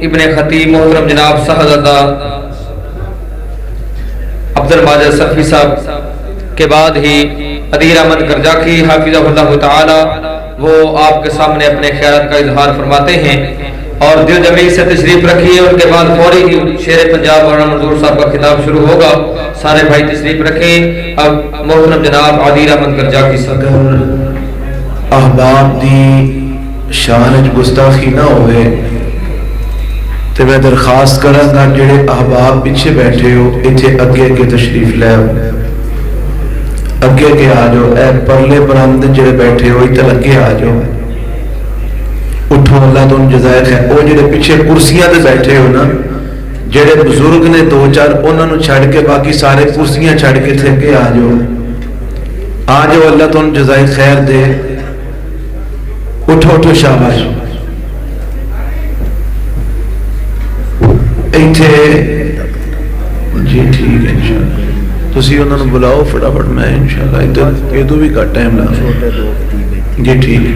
ابن خطیب محترم جناب صاحبزادہ عبد الماجد صفی صاحب کے بعد ہی عدیر احمد کرجاکی حافظہ اللہ تعالی وہ آپ کے سامنے اپنے خیالات کا اظہار فرماتے ہیں، اور دل جمیل سے تشریف رکھیے۔ ان کے بعد فوری ہی شیر پنجاب مولانا منظور صاحب کا خطاب شروع ہوگا۔ سارے بھائی تشریف رکھیں۔ اب محترم جناب عدیر احمد کرجاکی صاحب۔ احباب دی شان گستاخی نہ ہوئے تو میں درخواست کروں گا جڑے احباب پیچھے بیٹھے ہو اتھے اگے کے تشریف لے اگے کے آ جاؤ، اے پرلے برآمدے جڑے بیٹھے ہو اتھے اگے آ جاؤ، اٹھو، اللہ تم جزائے خیر۔ وہ جڑے پیچھے کرسیاں تے بیٹھے ہو نا، جڑے بزرگ نے دو چار انہاں نو چھڑ کے باقی سارے کرسیاں چھڑ کے تھے اگے آ جاؤ، اللہ تم جزائے خیر دے۔ اٹھو اٹھو، شاباش۔ ایتھے جی ٹھیک ہے انشاءاللہ، تسی انہوں نے بلاؤ فٹافٹ، میں انشاءاللہ ادھر یہ تو بھی کٹ ٹائم لگا جی ٹھیک ہے۔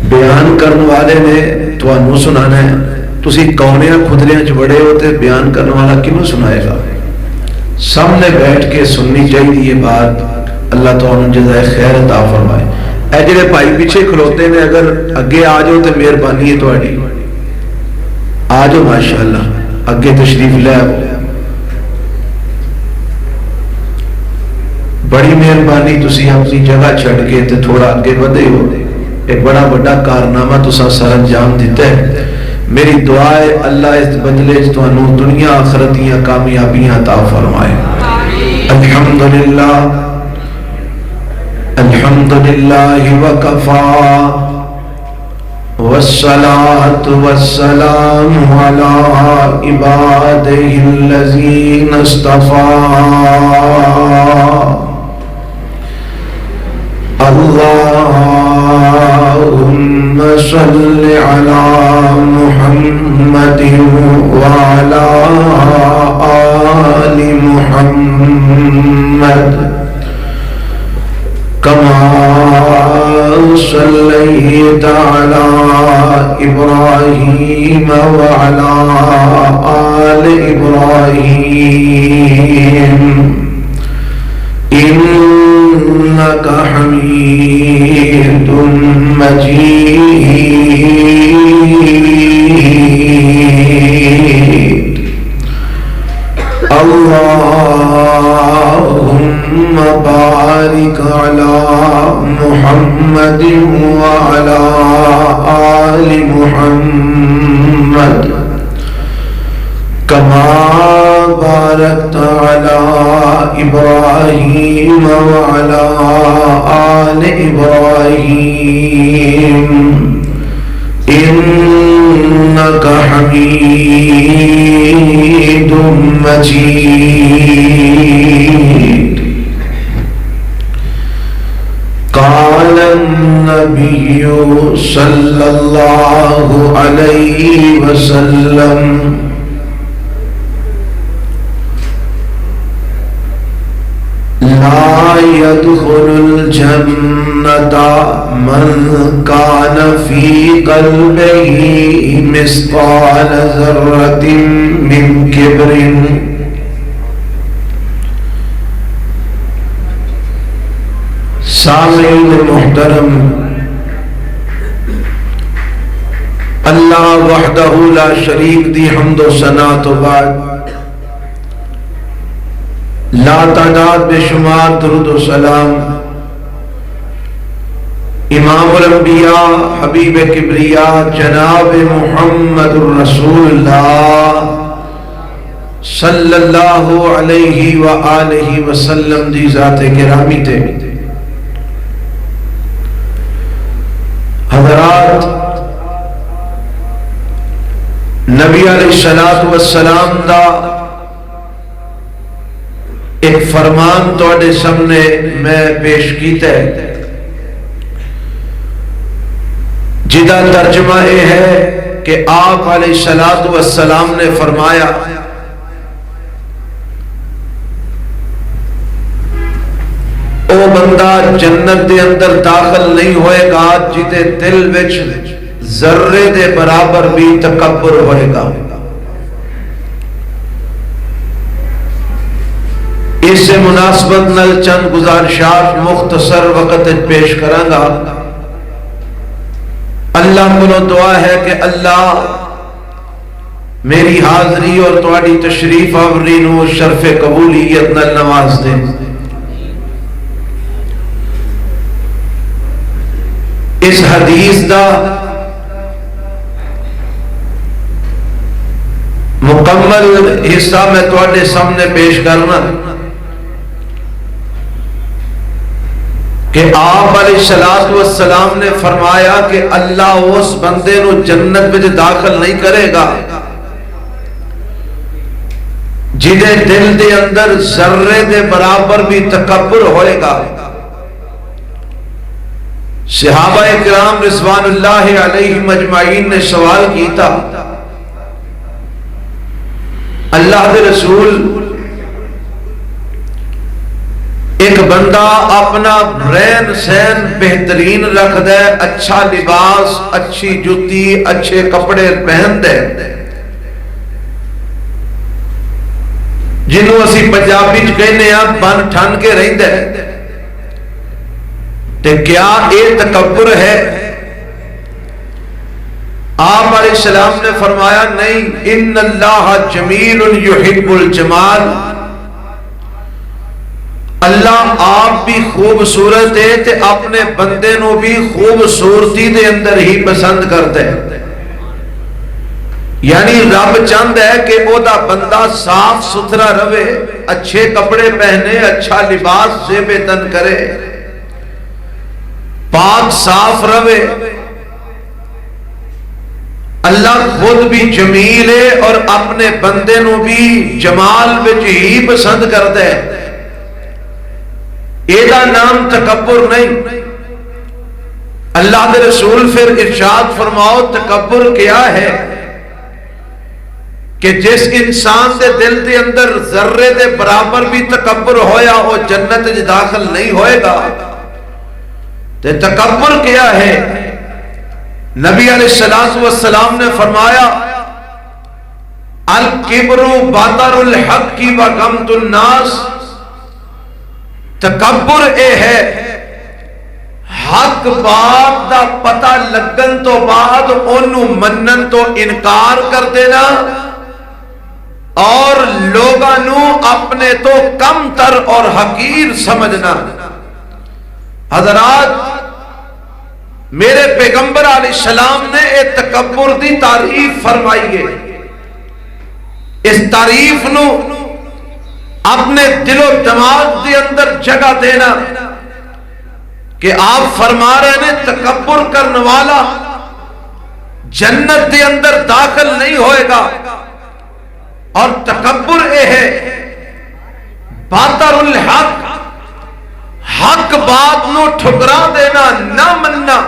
بیان کرنے والے نے تو انہوں سنانا ہے، تسی کونیاں کھدریاں چبڑے ہوتے بیان کرنے والا کنوں سنائے گا؟ سامنے بیٹھ کے سننی چاہیے یہ بات۔ اللہ تو انہوں جزائے خیر عطا فرمائے۔ اے جڑے بھائی پیچھے کھلوتے نے اگر اگے آ جاؤ تو مہربانی ہے تہاڈی، آ جاؤ ماشاءاللہ، اگے تشریف لے آؤ، بڑی مہربانی۔ تسی اپنی جگہ چھڑ کے تے تھوڑا اگے ودے ہو، ایک بڑا بڑا کارنامہ تساں سر انجام دیتا ہے۔ میری دعا ہے اللہ اس بدلے تانوں دنیا آخرت دیاں کامیابیاں عطا فرمائے۔ الحمدللہ الحمدللہ وکفا والصلاة والسلام علی عبادہ الذین اصطفیٰ۔ اللہم صل علی محمد وعلی آل محمد کما صلیت علی ابراہیم وعلی آل ابراہیم انک حمید مجید۔ اللہم بارک علی محمد وعلی آل محمد کما بارکت علی ابراہیم وعلی آل ابراہیم انک حمید مجید۔ قال النبی صلی اللہ علیہ وسلم لا يدخل الجنة من كان في قلبه مثقال ذرة من كبر۔ سامعین محترم، اللہ وحدہ لا شریک دی حمد و ثنا تو بعد لا تعداد بے شمار درود و سلام امام الانبیاء حبیب کبریاء جناب محمد الرسول اللہ صلی اللہ علیہ وآلہ وسلم دی ذات گرامی تے۔ حضرات، نبی علیہ السلام دا ایک فرمان توڑے سامنے میں پیش کیتا ہے، جدا ترجمہ یہ ہے کہ آپ علیہ السلام نے فرمایا او بندہ جنت دے اندر داخل نہیں ہوئے گا جتے دل وچ ذرے دے برابر بھی تکبر ہوئے گا۔ اس سے مناسبت نل چند گزارشات مختصر وقت پیش کروں گا۔ اللہ کو دعا ہے کہ اللہ میری حاضری اور تواڈی تشریف آوری نو شرف قبولیت نال نواز دے۔ اس حدیث دا مکمل حصہ میں تواڈے سامنے پیش کرنا کہ آپ علیہ السلام نے فرمایا کہ اللہ اس بندے نو جنت میں داخل نہیں کرے گا جنہیں دل دے اندر ذرے دے برابر بھی تکبر ہوئے گا۔ صحابہ کرام رضوان اللہ علیہم اجمعین نے سوال کیتا، اللہ دے رسول ایک بندہ اپنا رہن سہن بہترین رکھ دے، اچھا لباس، اچھی جوتی، اچھے کپڑے پہن دے، جنہوں اسی پنجابی کہنے ہیں بن ٹھن کے رہندے، تے کیا یہ تکبر ہے؟ آپ علیہ السلام نے فرمایا نہیں، ان اللہ جمیل یحب الجمال، اللہ آپ بھی خوبصورت ہے تے اپنے بندے نو بھی خوبصورتی دے اندر ہی پسند کرتے ہیں۔ یعنی رب چاہند ہے کہ وہ دا بندہ صاف ستھرا رہے، اچھے کپڑے پہنے، اچھا لباس زیب تن کرے، پاک صاف رہے۔ اللہ خود بھی جمیل ہے اور اپنے بندے نو بھی جمال وچ ہی پسند کرتا ہے۔ ایدہ نام تکبر نہیں۔ اللہ دے رسول پھر ارشاد فرماؤ تکبر کیا ہے؟ کہ جس انسان دے دل دے اندر ذرے دے برابر بھی تکبر ہویا وہ جنت میں داخل نہیں ہوئے گا۔ تے تکبر کیا ہے؟ نبی علیہ السلام نے فرمایا الکبر بطر الحق و غمط الناس، تکبر اے ہے حق بات دا پتہ لگن تو بعد انہوں منن تو انکار کر دینا اور لوگانوں اپنے تو کم تر اور حقیر سمجھنا۔ حضرات میرے پیغمبر علیہ السلام نے ایک تکبر دی تعریف فرمائی ہے۔ اس تعریف نو اپنے دل و دماغ دے اندر جگہ دینا کہ آپ فرما رہے ہیں تکبر کرنے والا جنت دے اندر داخل نہیں ہوئے گا، اور تکبر اے ہے باطر الحق، حق بات نو ٹھکرا دینا، نہ مننا،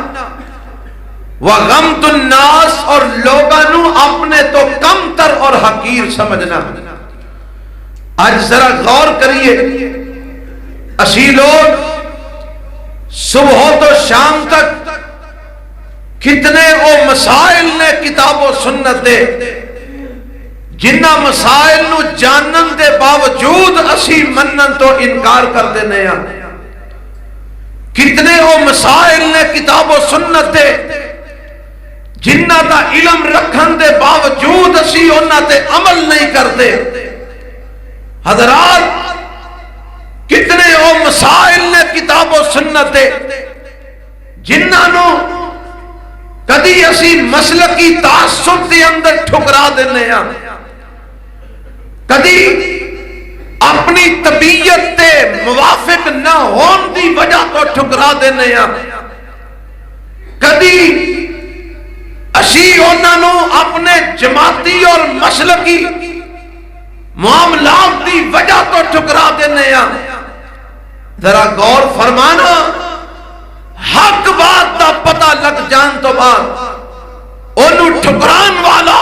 وغمط الناس، اور لوگاں نو اپنے تو کم تر اور حقیر سمجھنا۔ آج ذرا غور کریے، اسی لوگ صبح تو شام تک کتنے او مسائل نے کتاب و سنت دے، جنہ مسائل نو جانن دے باوجود اسی منن تو انکار کر دینے ہیں۔ کتنے او مسائل نے کتاب و سنت دے جنہ دا علم رکھن دے باوجود اسی انہ تے عمل نہیں کرتے۔ حضرات کتنے او مسائل نے کتاب و سنت دے جنہ نو کدی اسی مسلکی تعصب دے اندر ٹھکرا دینے ہیں، کدی اپنی طبیعت تے موافق نہ ہون دی وجہ تو ٹھکرا دینے ہیں، کدی اسی انہاں نو اپنے جماعتی اور مسلکی معاملات دی وجہ تو ٹھکرا دینے ہیں۔ ذرا غور فرمانا، حق بات دا پتہ لگ جان تو بعد انہوں ٹھکران والا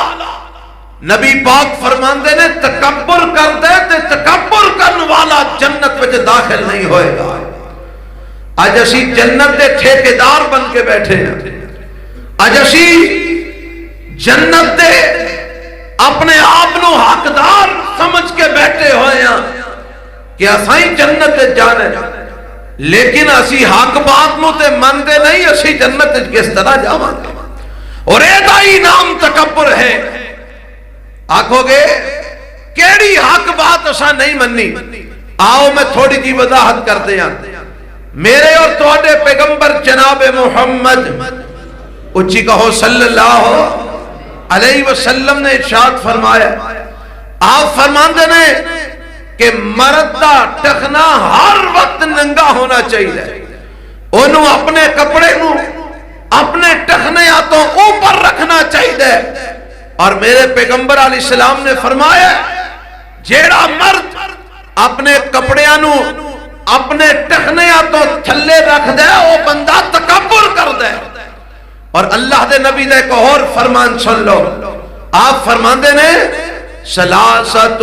نبی پاک فرماندے نے تکبر کر دے تے تکبر کرن والا جنت وچ داخل نہیں ہوئے گا۔ آج اسی جنت دے ٹھیکیدار بن کے بیٹھے ہیں، اج اسی جنت دے اپنے آپ نو حقدار سمجھ کے بیٹھے ہوئے ہیں کہ اسائیں جنت جانے، لیکن اسی حق بات نو تے منتے نہیں، اسی جنت کس طرح جاواں گے؟ اور ایدا ہی نام تکبر ہے۔ آکھو گے کیڑی حق بات اساں نہیں مننی؟ آؤ میں تھوڑی جی وضاحت کر دیا۔ میرے اور تواڈے پیغمبر جناب محمد اچھی کہو صلی اللہ علیہ وسلم نے ارشاد فرمایا، آپ فرماندے نے کہ مرد دا ٹخنا ہر وقت ننگا ہونا چاہیے، انہوں اپنے کپڑے نو اپنے ٹخنے تو اوپر رکھنا چاہیے۔ اور میرے پیغمبر علیہ السلام نے فرمایا جیڑا مرد اپنے کپڑیاں نو اپنے ٹخنے تو تھلے رکھ دے وہ بندہ تکبر کر دے۔ اور اللہ دے نبی دے ایک اور فرمان سن لو، آپ فرماندے نے ثلاثۃ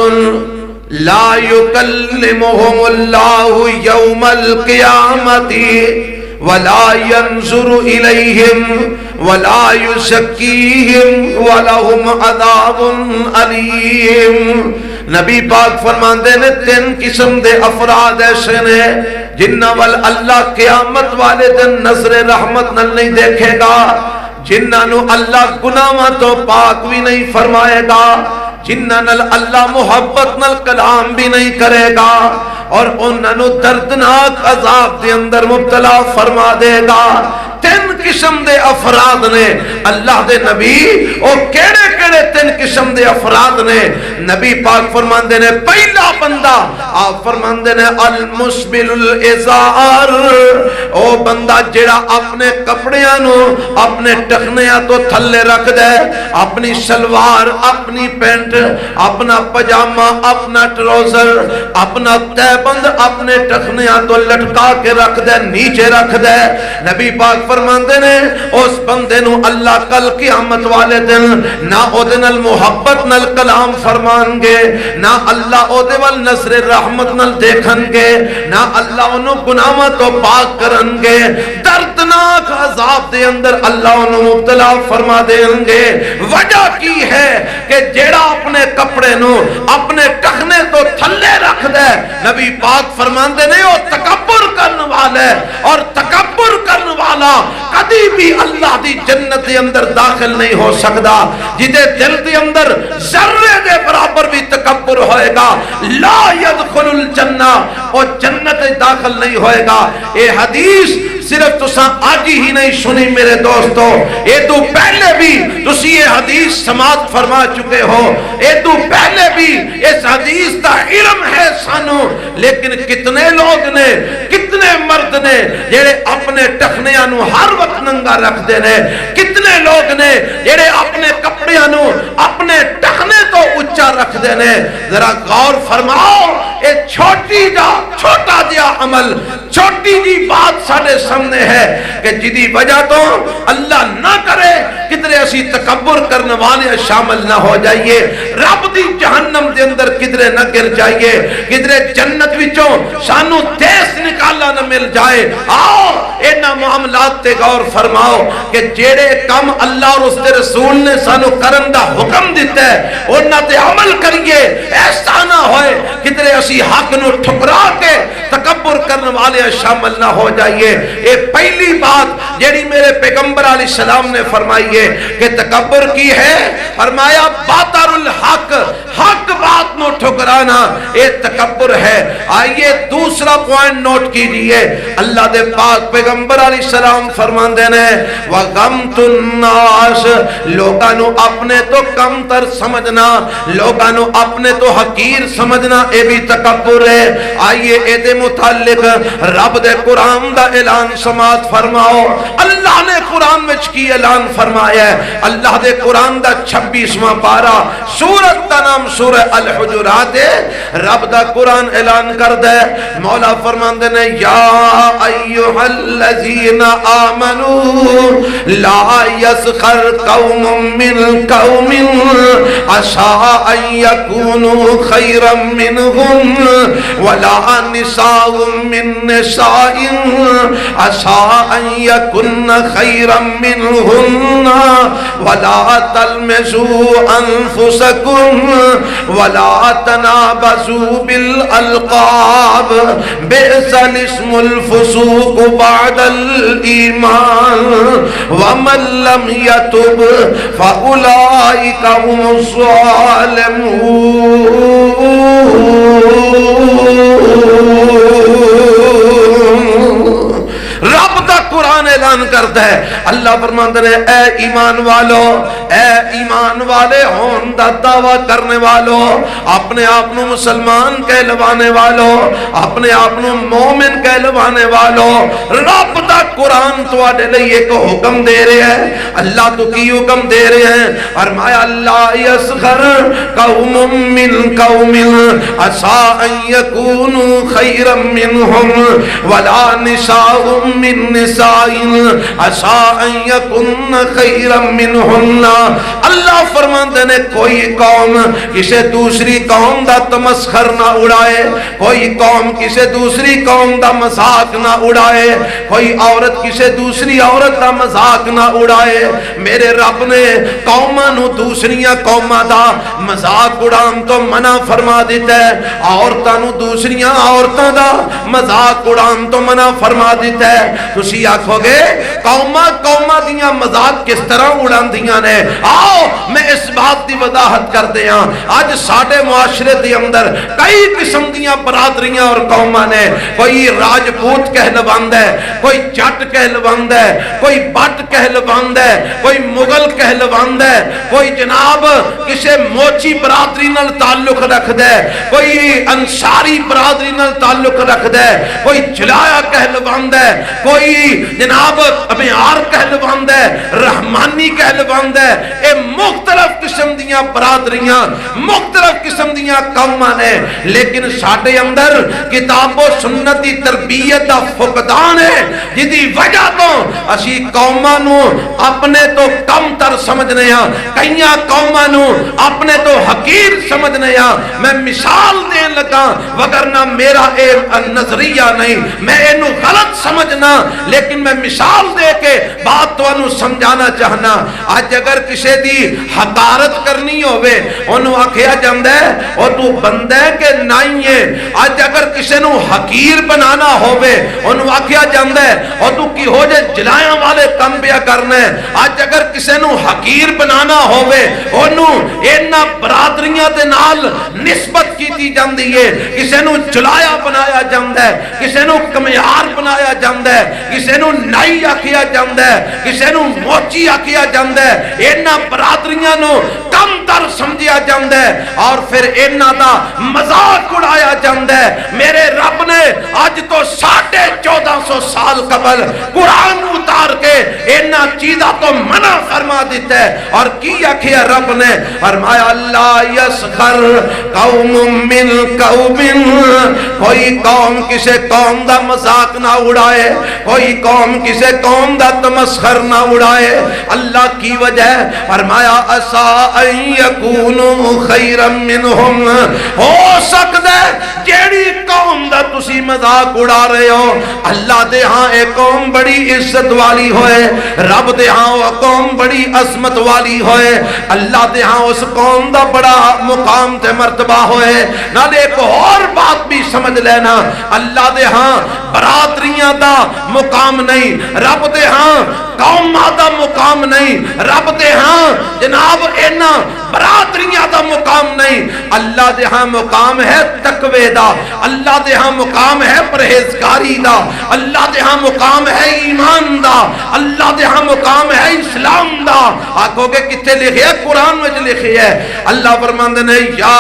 لا یکلمہم اللہ یوم القیامت ولا ينظر الیہم ولا یزکیہم ولہم عذاب علیم۔ نبی پاک فرماندے نے تین قسم دے افراد ایسے نے جنہ وال اللہ قیامت والے دن نظر رحمت نل نہیں دیکھے گا، جنہ نو اللہ گناہاں تو پاک بھی نہیں فرمائے گا، جنہ نل اللہ محبت نل کلام بھی نہیں کرے گا، اور انہوں دردناک عذاب دے اندر مبتلا فرما دے گا۔ تین قسم دے افراد نے اللہ دے نبی، او کیڑے کیڑے تین قسم دے افراد نے؟ نبی پاک فرماندے نے پہلا بندہ آپ فرماندے نے المسبل الازار، او بندہ جڑا اپنے کپڑیاں نو اپنے ٹخنیاں تو تھلے رکھ دے، اپنی شلوار اپنی پینٹ اپنا پجامہ اپنا ٹروزر اپنا تہبند اپنے ٹخنیاں تو لٹکا کے رکھ دے، نیچے رکھ دے۔ نبی پاک فرماندے نے اس بندے نو اللہ کل قیامت والے دن نہ او دے نال محبت نال کلام فرمان گے، نہ اللہ او دے وال نظر رحمت نال دیکھن گے، نہ اللہ انہوں گناہاں تو پاک کرن گے، دردناک عذاب دے اندر اللہ انہوں مبتلا فرما دیں گے۔ وجہ کی ہے کہ جیڑا اپنے کپڑے نو اپنے ٹخنے تو تھلے رکھ دے، نبی پاک فرماندے نے وہ تکبر کرنے والا ہے، اور تکبر کرنے والا کبھی بھی اللہ دی جنت دے اندر داخل نہیں ہو سکتا۔ جدے دل دے اندر ذرے دے برابر بھی تکبر ہوئے گا لا يدخل الجنہ، وہ جنت داخل نہیں ہوئے گا۔ اے حدیث صرف تساں آج ہی نہیں سنی میرے دوستو، اے تو پہلے بھی تسی یہ حدیث سماعت فرما چکے ہو، اے تو پہلے بھی اس حدیث دا علم ہے سانو، لیکن کتنے لوگ نے کتنے مرد نے جڑے اپنے ٹخنیاں نو ہر وقت ننگا رکھ دے نے، کتنے لوگ نے جڑے اپنے کپڑیاں نو اپنے ٹخنے تو اچھا رکھ دے نے۔ ذرا غور فرماؤ، اے چھوٹا جا عمل، چھوٹی جی بات ساڑے سامنے ہے کہ جدی وجہ تو اللہ نہ کرے کدھرے اسی تکبر کرنے والے شامل نہ ہو جائیے، رب دی جہنم دے اندر کدھرے نہ گر جائیے، کدھرے جنت وچوں سانو دیس نکالا نہ مل جائے۔ آؤ اینا معاملات تے غور فرماؤ کہ جیڑے کم اللہ اور اس دے رسول نے سانو کرن دا حکم دیتا ہے انہاں تے عمل کریے، ایسا نہ ہوئے کدھرے اسی حق نو ٹھکرا کے تکبر کرنے والے شامل نہ ہو جائیے۔ اے پہلی بات جیڑی میرے پیغمبر علیہ السلام نے فرمائی ہے کہ تکبر کی ہے، فرمایا باطر الحق، حق بات نو ٹھکرانا اے تکبر ہے۔ آئیے دوسرا پوائنٹ نوٹ کیجئے، اللہ دے پاک پیغمبر علیہ السلام فرماندے نے وَغَمْتُ النَّاسِ، لوگاں نو اپنے تو کم تر سمجھنا، لوگاں نو اپنے تو حقیر سمجھنا، اے بھی تکبر ہے۔ آئیے اے دے متعلق رب دے قرآن دا اعلان سماعت فرماؤ۔ اللہ نے قرآن میں کی اعلان فرمایا ہے، اللہ دے قرآن دا 26واں پارہ، سورت دا نام سورہ الحجرات۔ مراد ہے رب دا قرآن اعلان کردہ ہے مولا فرماندے نے یا ایوہ الذین آمنوا لا یسخر قوم من قوم عسى ان يكونوا خيرا منهم ولا نساء من نساء عسى ان يكن خيرا منهن ولا تلمزوا انفسكم ولا تنابزوا بالالقاب بئس الاسم الفسوق بعد الايمان ومن لم يتب فاولئك هم الظالمون رب دا قرآن اعلان کرتا ہے اللہ فرماندے نے اے ایمان والو اے ایمان والے ہون دا دعویٰ کرنے والو اپنے آپنو مسلمان کہلوانے والو اپنے آپنو مومن کہلوانے والو رب دا قرآن تو آڈے لئے ایک حکم دے رہے ہیں اللہ تو کی حکم دے رہے ہیں فرمایا اللہ یسخر قوم من قوم عسى ان يكونوا خيرا منهم ولا نساء من نساء عسى ان يكن خيرا منهن اللہ فرماندے نے کوئی قوم کسے دوسری قوم دا تمسخر نہ اڑائے کوئی قوم کسے دوسری قوم دا مذاق نہ اڑائے کوئی عورت کسے دوسری عورت دا مذاق نہ اڑائے میرے رب نے قوماں نو دوسریاں قوماں دا مذاق اڑان تو منع فرما دیتا ہے عورتاں نو دوسریاں عورتاں دا مذاق اڑان تو منع فرما دیتا ہے تسی آکھو گے قوماں قوماں دیاں مذاق کس طرح اڑان دیاں نے آؤ میں اس بات دی وضاحت کر دیاں آج ساڑھے معاشرے دی اندر کئی قسم دیاں برادریاں اور قوماں نے کوئی راجپوت کہلواند ہے کوئی جٹ کہلواند ہے کوئی بٹ کہلواند ہے کوئی مغل کہلواند ہے کوئی جناب کسے موچی برادری نال تعلق رکھ دے کوئی انصاری برادری نال تعلق رکھ دے کوئی جلایا کہلواند ہے کوئی جناب امیار کہلواند ہے رحمانی کہلواند ہے اے مختلف قسم دیاں برادریاں مختلف قسم دیاں قوماں نے لیکن ساڑھے اندر کتاب و سنت دی تربیت دا فقدان ہے جدی وجہ تو اسی قوماں نو اپنے تو کم تر سمجھنے ہاں کئیاں قوماں نو اپنے تو حقیر سمجھنے ہاں میں مثال دین لگا وگرنہ میرا اے نظریہ نہیں میں انو غلط سمجھنا لیکن میں مثال دے کے بات تو انو سمجھانا چاہنا آج اگر کسے دی حقارت کرنی ہوئے انو آکھیا جاندہ ہے اور تو بندے کے نائی ہے آج اگر کسے نو حقیر بنانا ہوئے انو آکھیا جاندہ ہے اور تو کی ہو جائے جلائیاں والے کم بیا کرنے آج اگر کسے نو حقیر بنانا ہوئے انو اینا برادریاں دے نال نسبت کیتی جاندی ہے کسے نو جلایا بنایا جاندہ ہے کسے نو کمیار بنایا جاندہ ہے کسے نو نائی آکھیا جاندہ ہے کسے نو موچی آکھیا جاندہ ہے اینا برادریاں نو کم تر سمجھیا جاندہ ہے اور پھر اینا دا مذاق اڑایا جاندہ ہے میرے رب نے آج تو 1450 سال قبل قرآن اتار کے اینا چیزہ تو منع فرما دیتا ہے اور کی آکھیا رب نے فرمایا اللہ یسخر قوم من قوم کوئی قوم کسے قوم دا مذاق نہ اڑائے کوئی قوم کسے قوم دا تمسخر نہ اڑائے اللہ کی وجہ فرمایا عسى ان يكونوا خيرا منهم ہو سکتا ہے جیڑی قوم دا تسی مذاق اڑا رہے ہو اللہ دے ہاں ایک قوم بڑی عزت والی ہوئے رب دے ہاں وہ قوم بڑی عظمت والی ہوئے اللہ دے ہاں اس قوم دا بڑا مقام تے مرتبہ ہوئے نہ دے ایک اور بات بھی سمجھ لینا اللہ دے ہاں برادریاں دا مقام نہیں رب دے ہاں قوم دا مقام نہیں رب دے ہاں جناب اینا برادریاں دا مقام نہیں اللہ دے ہاں مقام ہے تقوی دا اللہ دے ہاں مقام ہے پرہیزگاری دا اللہ دے ہاں مقام ہے ایمان دا اللہ دے ہاں مقام ہے اسلام دا آکھو گے کتے لکھے ہے قرآن میں جو لکھے ہے اللہ فرماندے نے یا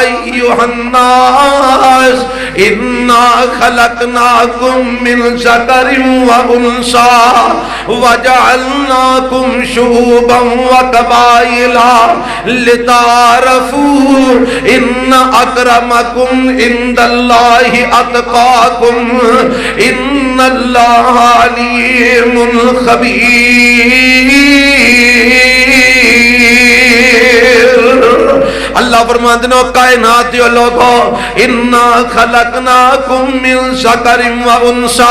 ایوہ الناس انا خلقناکم من ذکر و انسا وجعلناکم شعوبا و قبائلا لتعارفوا لتعارفوا ان اکرمکم عند اللہ اتقاکم ان اللہ علیم خبیر۔ اللہ فرماتے ہیں کائنات دیو لوگو انا خلقناکم من ذکر و انثی،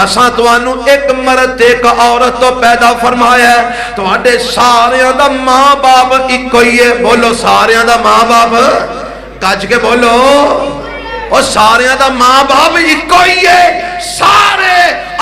اساں تانوں ایک مرد تے ایک عورت تو پیدا فرمایا ہے، تواڈے ساریاں دا ماں باپ اکو ہی ہے۔ بولو ساریاں دا ماں باپ کج کے بولو، اور ساریاں دا ماں باپ اکو ہی ہے۔ سارے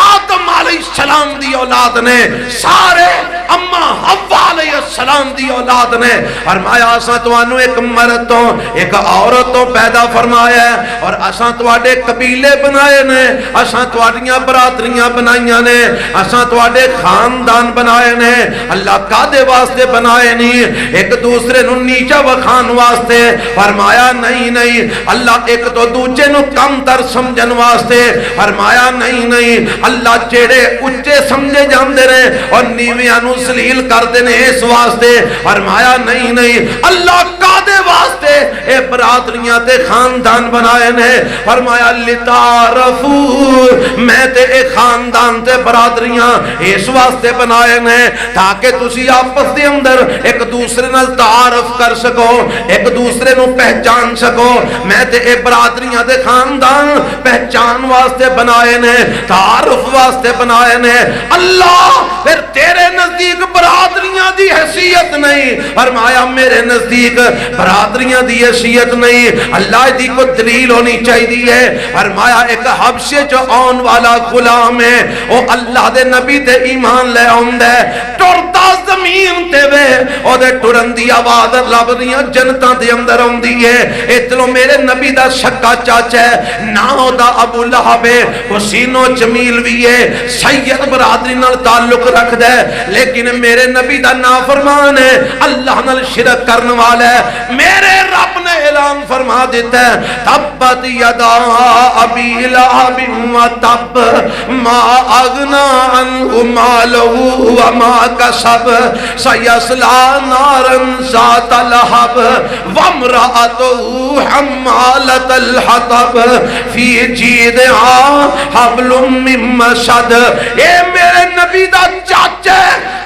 آدم علیہ السلام دی اولاد نے، سارے اما حوا علیہ السلام دی اولاد نے۔ فرمایا اساں تانوں ایک مرد تو ایک عورت تو پیدا فرمایا ہے، اور اساں تواڈے قبیلے بنائے نے، اساں تواڈیاں برادریاں بنائیاں نے، اساں تواڈے خاندان بنائے نے۔ اللہ کادے واسطے بنائے نہیں؟ ایک دوسرے نو نیچا وکھان واسطے؟ فرمایا نہیں نہیں، اللہ ایک تو دوجے نو کم تر سمجھن واسطے؟ فرمایا نہیں نہیں، اللہ جڑے اچے سمجھے جاندے نے اور نیویاں نو ذلیل کردے نے اس واسطے؟ فرمایا نہیں نہیں، اللہ کادے واسطے اے برادریاں تے خاندان بنائے نے؟ فرمایا لتعارفوا، میں تے اے خاندان تے برادریاں اس واسطے بنائے نے تاکہ تسی آپس دے اندر ایک دوسرے نال تعارف کر سکو، ایک دوسرے نو پہچان سکو۔ میں تے اے برادریاں تے خاندان پہچان واسطے بنائے نے، تعارف واسطے بنائے نے۔ اللہ پھر تیرے نزدیک برادریاں دی حیثیت نہیں، فرمایا میرے نزدیک برادریاں دی حیثیت نہیں۔ اللہ دی کو دلیل ہونی چاہیے ہے۔ فرمایا ایک حبشے جو آن والا غلام ہے، وہ اللہ دے نبی تے ایمان لے آندا ہے، ٹردا زمین تے وے او دے ٹرن دی آواز لبدیاں جنتاں دے اندر آندی ہے۔ اتلو میرے نبی دا شکا چاچا ہے، ناؤ دا ابو لہب ہے، حسین و جمیل بھی ہے، سید برادری نال تعلق رکھ دے، لیکن میرے نبی دا نافرمان ہے، اللہ نال شرک کرن والا ہے۔ میرے رب نے اعلان فرما دیتا ہے تبت یدا ابی لہب و تب ما اغنا عنہ مالہ وما کسب سیصلی نارا ذات لہب وامرأتہ حمالۃ الحطب فی جیدہا حبل من مسد۔ اے میرے نبی دا چاچا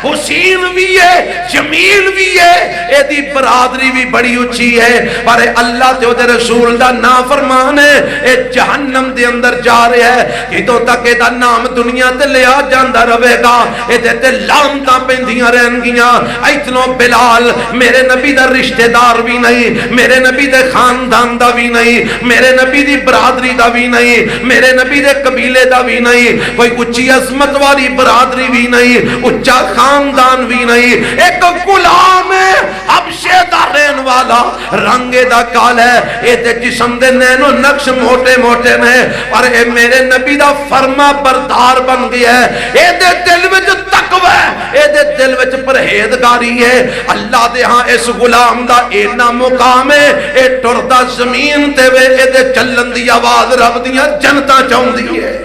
حسین بھی ہے، جمیل بھی ہے، اے دی برادری بھی بڑی اچھی ہے، پر اللہ تے دے رسول دا نافرمان ہے، اے جہنم دے اندر جا رہا ہے۔ جدوں تک اے دا نام دنیا تے لیا جاندا رہے گا، اے دے تے لعنتاں پیندیاں رہن گیاں۔ اتنو بلال میرے نبی دا رشتہ دار بھی نہیں، میرے نبی دے خاندان دا بھی نہیں، میرے نبی دی برادری دا بھی نہیں، میرے نبی دے قبیلے دا بھی نہیں، کوئی اچھی عظمت والی برادری بھی نہیں، اچھا خاندان بھی نہیں۔ ایک غلام ہے، حبشے دا رہن والا، رنگے دا کال ہے، اے دے جسم دے نینو نقش موٹے موٹے نے، اور اے میرے نبی دا فرما بردار بن گیا ہے۔ اے دے دل وچ تقوی ہے، اے دے دل وچ پرہیزگاری ہے۔ اللہ دے ہاں اس غلام دا اینا مقام ہے، اے ٹردا زمین تے وے، اے دے چلن دی آواز رب دیاں جنتاں چاہندی ہے۔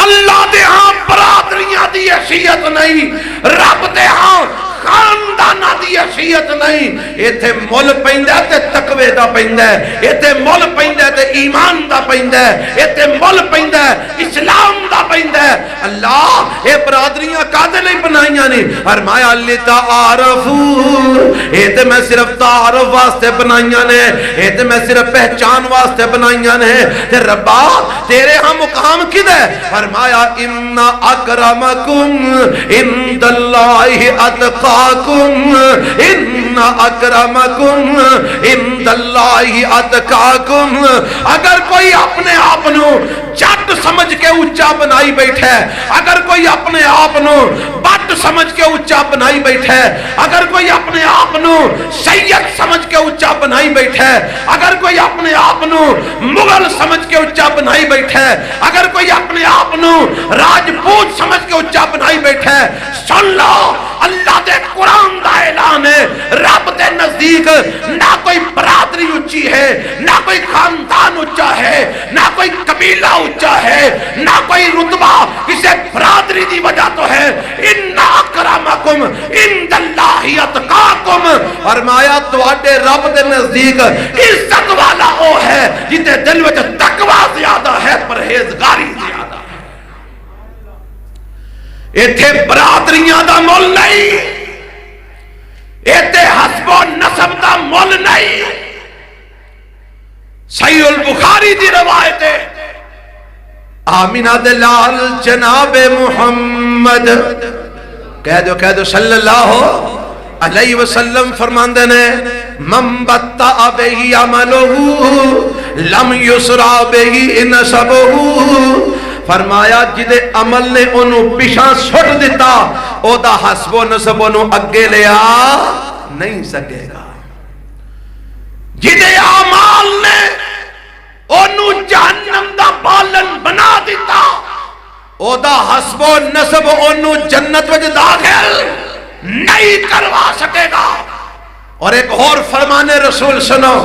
اللہ دے ہاں برادریاں دی حیثیت نہیں، رب دے ہاں خاندانہ دی حیثیت نہیں۔ ایتھے مول پیندا تے تقوی دا پیندا ہے، ایتھے مول پیندا تے ایمان دا پیندا ہے، ایتھے مول پیندا اسلام دا پیندا ہے۔ اللہ اے برادریاں کادے لئی بنائیاں نے؟ فرمایا لتعارفوا، اے تے میں صرف تعارف واسطے بنائیاں نے، اے تے میں صرف پہچان واسطے بنائیاں نے۔ تے ربا تیرے ہاں مقام کدے؟ فرمایا ان اکرمکم عند اللہ اتقاکم ان اکرمکم عند اللہ اتقاکم۔ اگر کوئی اپنے آپ نو جٹ سمجھ کے اونچا بنائی بیٹھے، اگر کوئی اپنے آپ نو بٹ سمجھ کے اونچا بنائی بیٹھے، اگر کوئی اپنے آپ نو سید سمجھ کے اونچا بنائی بیٹھے، اگر کوئی اپنے آپ نو مغل سمجھ کے اونچا بنائی بیٹھے، اگر کوئی اپنے آپ نو راجپوت سمجھ کے اونچا بنائی بیٹھے، سن لو اللہ دے قرآن دا اعلان ہے، رب دے نزدیک نہ کوئی برادری اونچی ہے، نہ کوئی خاندان اونچا ہے، نہ کوئی قبیلہ اونچا ہے، نہ کوئی رتبہ کسی برادری دی وجہ تو ہے۔ ان اکرمکم عند اللہ اتقاکم، فرمایا تواڈے رب دے نزدیک عزت والا وہ ہے جتے دل وچ تقوی زیادہ ہے پرہیزگاری زیادہ ہے. ایتھے برادریاں دا مول نہیں، ایتھے حسب و نسب دا مول نہیں. صحیح البخاری دی روایت ہے آمینہ دلال جناب محمد کہہ دو صلی اللہ علیہ وسلم فرماندے نے من بطأ بہی عملہ لم یسرع بہی نسبہ. فرمایا جدے عمل نے انہوں پیشاں سٹ دیتا او دا حسب و نسب انہوں اگے لیا نہیں سکے گا. جدے اعمال نے انہوں جہنم دا بالن بنا دیتا او دا حسب و نسب انہوں جنت وچ داخل نہیں کروا سکے گا. اور ایک اور فرمان رسول سنو،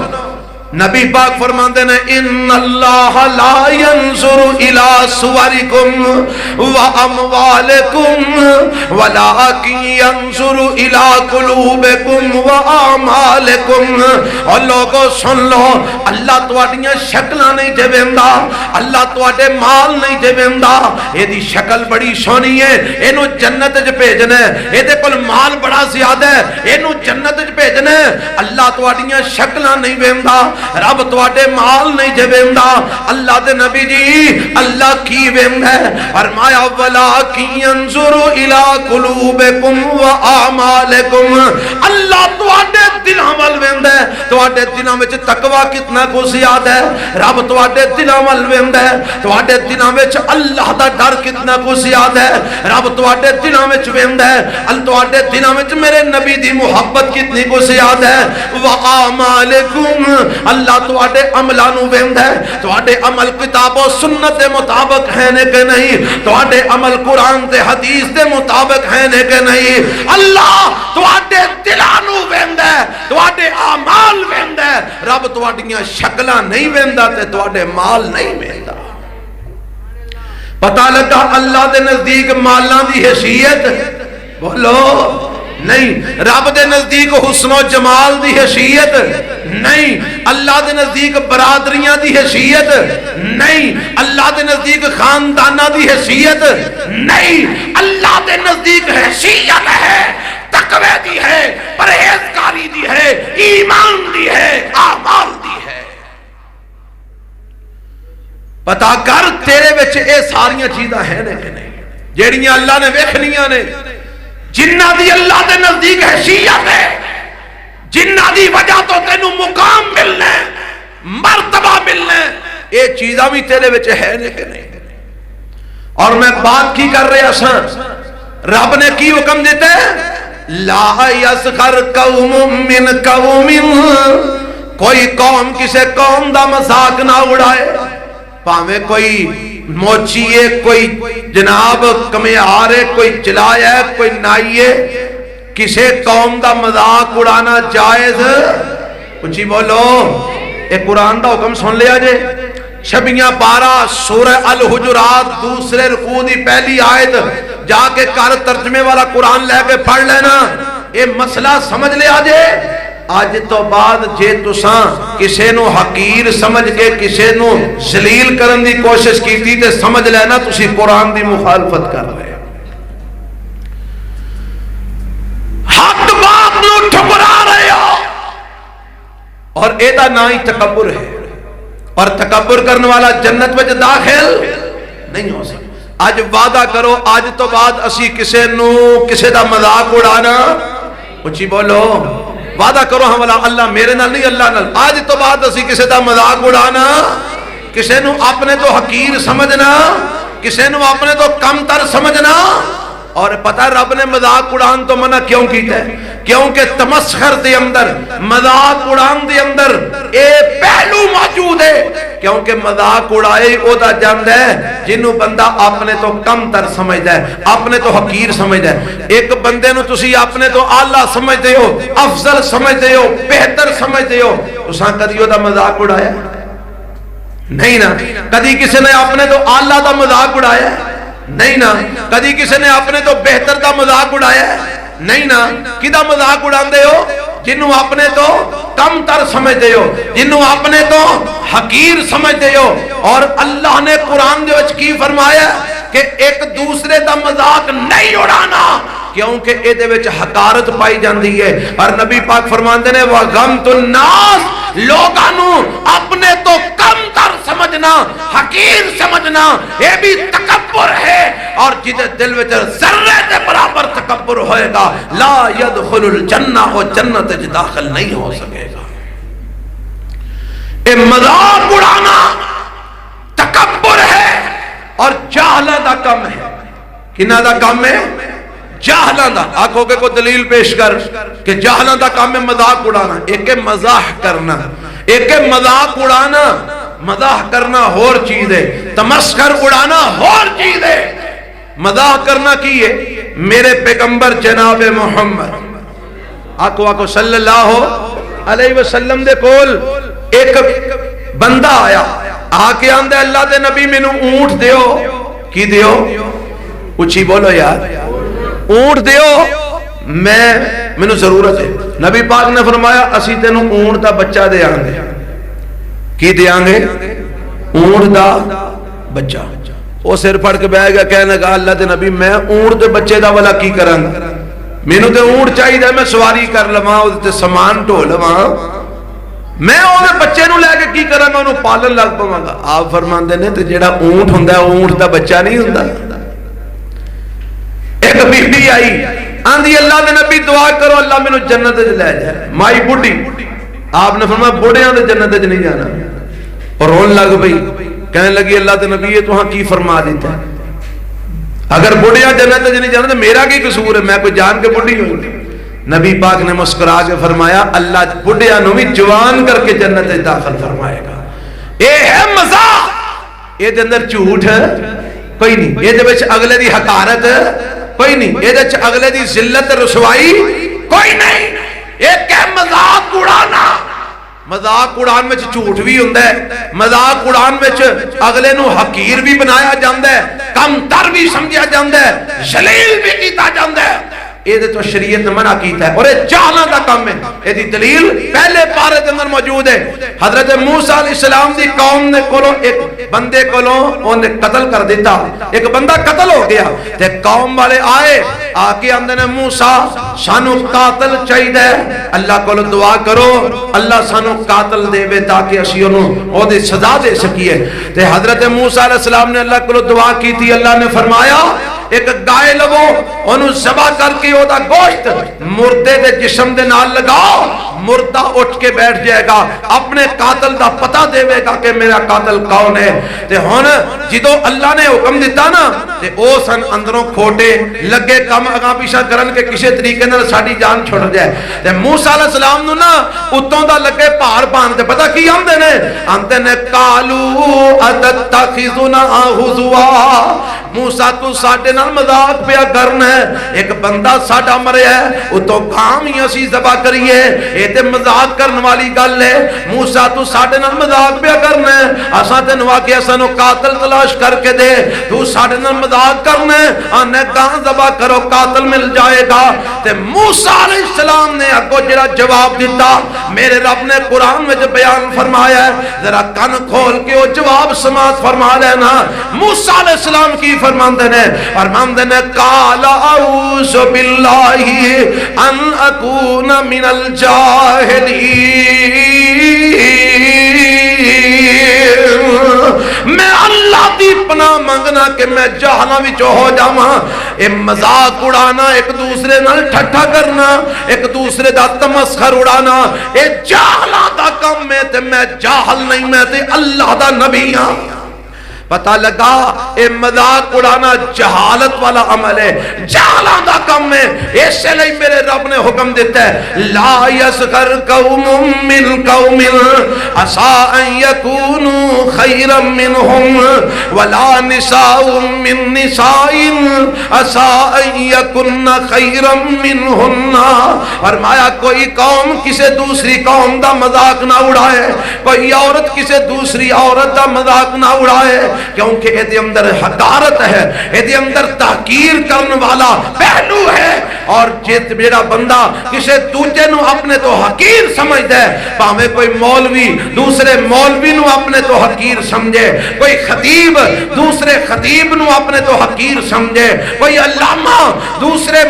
نبی پاک فرماندے نے ان اللہ لا ينظر الى صورکم واموالکم ولکن ينظر الى قلوبکم واعمالکم. اور لوگوں سن لو، اللہ تواڈیاں شکلاں نہیں دے ویندا، اللہ تواڈے مال نہیں دے ویندا. اے دی شکل بڑی سونی ہے، اینو جنت وچ بھیجنا ہے، اے دے کول مال بڑا زیادہ ہے، اینو جنت وچ بھیجنا ہے. اللہ تواڈیاں شکلاں نہیں ویندا، رب تواڈے مال نہیں دے ویندا. اللہ دے نبی جی اللہ کی ویندا ہے؟ فرمایا ولکن ينظر الى قلوبکم واعمالکم. اللہ تواڈے دلاں ول ویندا ہے، تواڈے دلاں وچ تقوی کتنا کو زیادہ ہے. رب تواڈے دلاں ول ویندا ہے، تواڈے دلاں وچ اللہ دا ڈر کتنا کو زیادہ ہے. رب تواڈے دلاں وچ ویندا ہے، تواڈے دلاں وچ میرے نبی دی محبت کتنی کو زیادہ ہے. واعمالکم اللہ تواڈے عملاں نو ویندا ہے، تواڈے عمل کتاب و سنت دے مطابق ہیں نے کہ نہیں، تواڈے عمل قرآن تے حدیث دے مطابق ہیں نے کہ نہیں. اللہ تواڈے دلاں نو ویندا ہے، تواڈے اعمال ویندا ہے. رب تواڈیاں شکلاں نہیں ویندا تے تواڈے مال نہیں ویندا. پتہ لگا اللہ دے نزدیک مالاں دی حیثیت بولو نہیں، رب دے نزدیک حسن و جمال دی حیثیت نہیں، اللہ دے نزدیک برادریاں دی حیثیت نہیں، اللہ دے نزدیک خاندانہ دی حیثیت نہیں. اللہ دے نزدیک حیثیت ہے، تقوی دی ہے، پرہیزگاری دی ہے، ایمان دی ہے، اعمال دی ہے. پتا کر تیرے وچ اے ساریاں چیزاں ہیں نے کہ نہیں جیڑیاں اللہ نے ویکھنیاں نے، جنہ دی اللہ دے نزدیک حیثیت ہے، جنہ دی وجہ تو تینوں مقام ملنا ہے، مرتبہ ملنا ہے. اے چیزاں بھی تیرے وچ ہے نے کہ نہیں. اور میں بات کی کر رہا سا، رب نے کی حکم دیتے لا یسخر قوم من قوم. کوئی قوم کسے قوم دا مذاق نہ اڑائے، پاویں کوئی موچیے، کوئی جناب کمیارے، کوئی چلائے، کوئی نائیے. کسے قوم دا مذاق اڑانا جائز؟ کچھ ہی بولو. ایک قرآن دا حکم سن لیا جے، شبیاں 12 سورہ الحجرات دوسرے رکوع دی پہلی آیت جا کے کر ترجمے والا قرآن لے کے پڑھ لینا. اے مسئلہ سمجھ لیا جے. آج تو بعد جے تساں کسے نو حقیر سمجھ کے کسے نو ذلیل کرن دی کوشش کیتی تے سمجھ لینا تسی قرآن دی مخالفت کر رہے. حق بات نو ٹھکرا رہے ہو، اور ایدہ نہ ہی تکبر ہے، اور تکبر کرنے والا جنت وچ داخل نہیں ہو سکتا. آج وعدہ کرو آج تو بعد اسی کسے دا مذاق اڑانا. اچھی بولو وعدہ کرو ہم اللہ میرے نال نہیں اللہ نال. آج تو بعد اسی کسے دا مذاق اڑانا، کسے نو اپنے تو حقیر سمجھنا، کسے نو اپنے تو کم تر سمجھنا. اور پتہ رب نے مذاق اڑان تو منع کیوں کیتا ہے؟ کیونکہ تمسخر دے اندر، مذاق اڑان دے اندر اے پہلو موجود ہے. کیونکہ مذاق اڑائے او دا جاند ہے جنہوں بندہ اپنے تو کم تر سمجھدا ہے، اپنے تو حقیر سمجھدا ہے. ایک بندے نو تسی اپنے تو اعلیٰ سمجھتے ہو، افضل سمجھتے ہو، بہتر سمجھتے ہو، تساں کدی او دا مذاق اڑایا نہیں نا؟ کدی کسی نے اپنے تو اعلیٰ دا مذاق اڑایا نہیں نا؟ کدی کسی نے اپنے تو بہتر دا مذاق اڑایا نہیں نا؟ کدا مذاق اڑاندے ہو؟ جنہوں اپنے تو کم تر سمجھتے ہو، جنہوں اپنے تو حقیر سمجھتے ہو. اور اللہ نے قرآن دے وچ کی فرمایا کہ ایک دوسرے دا مذاق نہیں اڑانا، کیونکہ اے دے وچ حقارت پائی جاندی ہے. اور نبی پاک فرماندے نے وَغَمْتُ النَّاسِ، لوگانوں اپنے تو کم تر سمجھنا، حقیر سمجھنا، یہ بھی تکبر ہے. اور جدے دل وچ ذرے دے برابر تکبر ہوئے گا لا يدخل الجنہ، وہ جنت وچ داخل نہیں ہو سکے گا. اے مذاق اڑانا تکبر ہے اور جاہلاں دا کم ہے. کنہ دا کم ہے؟ جاہلاں دا. آنکھوں کے کو دلیل پیش کر کہ جاہلاں دا کام ہے مذاق اڑانا. ایک ہے مزاح کرنا، ایک ہے مذاق اڑانا. مزاح کرنا اور چیز ہے، تمسخر اڑانا اور چیز ہے. مزاح کرنا کی ہے؟ میرے پیغمبر جناب محمد آکو صلی اللہ علیہ وسلم دے کول ایک بندہ آیا، آ کے آندہ اللہ دے نبی میں نو اونٹ دیو. کی دیو؟ اچھی بولو یار. اونٹ دیو، میں نو ضرورت ہے. نبی پاک نے فرمایا اسی تینو اونٹ دا بچہ دے آنگے. کی دے آنگے؟ اونٹ دا بچہ. وہ سر پڑھ کے بیٹھ گیا، کہنے کہا اللہ دے نبی میں اونٹ دے بچے دا والا کی کرن؟ میں نو تے اونٹ چاہیے دے، میں سواری کر لواں، تے سامان ڈھو لواں، میں وہ بچے نو لے کے کی کروں گا، انہوں پالن لگ پواں گا. آپ فرماندے نے تے جیڑا اونٹ ہوندا ہے اونٹ دا بچہ نہیں ہوندا. ایک بی بی آئی آندھی اللہ دے نبی دعا کرو اللہ میں نو جنت لے جائے. مائی بڑھی، آپ نے فرمایا بڑھیاں دے جنت نہیں جانا. اور رون لگ پئی، کہنے لگی اللہ دے نبی یہ تو ہاں کی فرما دیتا ہے؟ اگر بڑھیاں جنت نہیں جانا تو میرا کی قصور ہے؟ میں کوئی جان کے بڑھی ہوں. نبی پاک نے مسکرا کے فرمایا اللہ بڑھیاں نو بھی جوان کر کے جنت داخل فرمائے گا. اے ہے مزاح، اے دے اندر جھوٹ ہے کوئی نہیں، اے دے وچ اگلے دی حقارت کوئی نہیں، اے دے وچ اگلے دی ذلت رسوائی کوئی نہیں. ایک ہے مذاق اڑانا. مذاق اڑان وچ جھوٹ بھی ہوندا ہے، مذاق اڑان وچ اگلے نو حقیر بھی بنایا جاندا ہے، کم تر بھی سمجھا جاندا ہے، ذلیل بھی کیتا جاندا ہے. یہ تو شریعت نے منع کیتا ہے اور یہ جاہلاں دا کام ہے. یہ دی دلیل پہلے پارے دے اندر موجود ہے. حضرت موسیٰ علیہ السلام دی قوم نے کولوں ایک بندے کولوں انہیں قتل کر دیتا. ایک بندہ قتل ہو گیا تے قوم والے آئے آ کے اندر نے موسیٰ سانو قاتل چاہیے، اللہ کولوں دعا کرو اللہ سانو قاتل دے وے تاکہ اسی انہوں او دے سزا دے سکیے. تے حضرت موسیٰ علیہ السلام نے اللہ کولوں دعا کی تھی. اللہ نے فرمایا ایک گائے لو انہوں ذبح کر کے او دا گوشت مردے دے جسم دے نال لگاؤ، مردہ اٹھ کے بیٹھ جائے گا، اپنے قاتل دا پتہ دے گا کہ میرا قاتل کون ہے. تے ہن جدو اللہ نے حکم دیتا نا تے او سن اندروں کھوٹے لگے کم اگاں پیچھے کرن کے کسی طریقے نال ساڈی جان چھڑ جائے. تے موسیٰ علیہ السلام نو نا اتوں دا لگے پہاڑ پان تے پتہ کی آندے نے قالو اتتخذنا ہزوا. موسیٰ تو ساڈے نال مذاق پیا کرنا ہے، ایک بندہ ساڈا مریا ہے اتوں کام ہی اسی ذبح کریے، اے تے مذاق کرن والی گل ہے. موسیٰ تو ساڈے نال مذاق پیا کرنا ہے، اساں تینوں آکھیا سانو قاتل تلاش کر کے دے، تو ساڈے نال مذاق کرنا ہے، آنے گاں ذبح کرو قاتل مل جائے گا. تے موسیٰ علیہ السلام نے اگوں جڑا جواب دیتا میرے رب نے قرآن میں بیان فرمایا ہے، ذرا کن کھول کے وہ جواب سماعت فرما لینا. موسیٰ علیہ السلام کی فرماندے نے قال اعوذ باللہ ان اکون من الجاہلین، میں اللہ دی پناہ مانگنا کہ میں جہلاں وچوں ہو جاواں. اے مذاق اڑانا، ایک دوسرے نال ٹھٹھا کرنا، ایک دوسرے دا تمسخر اڑانا، اے جہلاں دا کم ہے. تے میں جاہل نہیں، میں تے اللہ دا نبی ہاں. پتہ لگا اے مذاق اڑانا جہالت والا عمل ہے، جہلاں دا کم ہے. اس لیے میرے رب نے حکم دیتا ہے لا یسخر قوم من قوم عسى ان يكونوا خيرا منهم ولا نساء من نساء عسى ان يكن خيرا منهن. فرمایا کوئی قوم کسی دوسری قوم دا مذاق نہ اڑائے، کوئی عورت کسی دوسری عورت دا مذاق نہ اڑائے. کیونکہ یہ اندر حقارت ہے، یہ اندر تحقیر کرنے والا پہلو ہے۔ اور جت میرا بندہ کسے دوجے نو اپنے تو حقیر سمجھدا ہے، پاویں کوئی مولوی دوسرے مولوی نو اپنے تو حقیر سمجھے، کوئی خطیب دوسرے خطیب نو اپنے تو حقیر سمجھے، کوئی علامہ دوسرے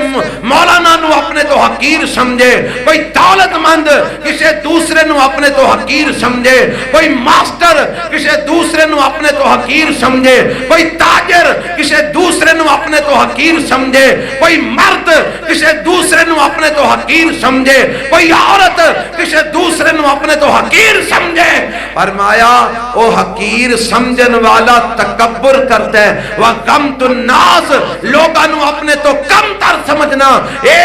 مولانا نو اپنے تو حقیر سمجھے، کوئی دولت مند کسے دوسرے نو اپنے تو حقیر سمجھے، کوئی ماسٹر کسے دوسرے نو اپنے تو حقیر سمجھے، کوئی تاجر کسے دوسرے نو اپنے تو حقیر سمجھے، کوئی مرد کسے دوسرے نو اپنے تو حقیر سمجھے، کوئی عورت کسے دوسرے نو اپنے تو حقیر سمجھے۔ فرمایا او حقیر سمجھن والا تکبر کرتا ہے، وَقَمْتُ النَّاسِ لوگاں نو اپنے تو کم تر سمجھنا اے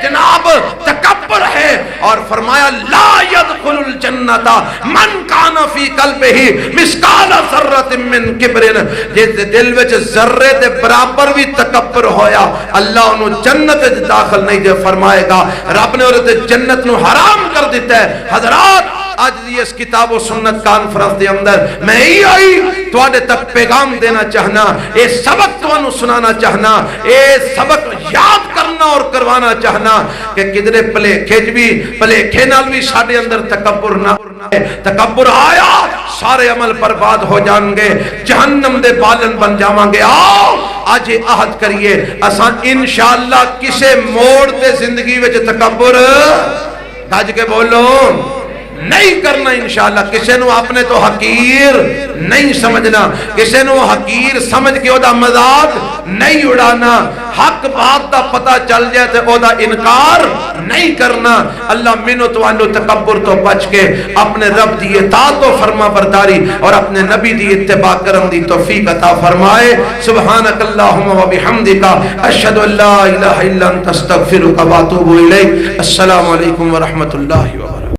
جناب تکبر ہے۔ اور فرمایا لا يدخل الجنت من کان فی قلبہ مثقال ذرۃ من کبر، جس دل وچ ذرے دے برابر بھی تکبر ہویا اللہ انہوں جنت داخل نہیں دے فرمائے گا۔ رب نے اور جنت نو حرام کر دیتا ہے۔ حضرات آج دی اس کتاب و سنت کانفرنس دے اندر میں ہی آئی تواڈے تک پیغام دینا چاہنا، اے سبق تانوں سنانا چاہنا، اے سبق یاد کرنا اور کروانا چاہنا کہ کدرے پلیکھے نال بھی ساڈے اندر تکبر نہ ہے۔ تکبر آیا سارے عمل برباد ہو جان گے، جہنم دے بالن بن جاواں گے۔ آؤ آج عہد کریے اساں انشاءاللہ کسے موڑ تے زندگی وچ تکبر گج کے بولو نہیں کرنا انشاءاللہ۔ کسے نو اپنے تو حقیر نہیں سمجھنا، کسے نو حقیر سمجھ کے او دا مذاق نہیں اڑانا، حق بات دا پتہ چل جائے تے او دا انکار نہیں کرنا۔ اللہ منو توانو تکبر تو بچ کے اپنے رب دی اطاعت و فرما برداری اور اپنے نبی دی اتباع کرم دی توفیق عطا فرمائے۔ سبحانک اللہم و بحمدک اشہد ان لا الہ الا انت استغفرک و اتوب الیک۔ السلام علیکم ورحمۃ اللہ وبرکاتہ۔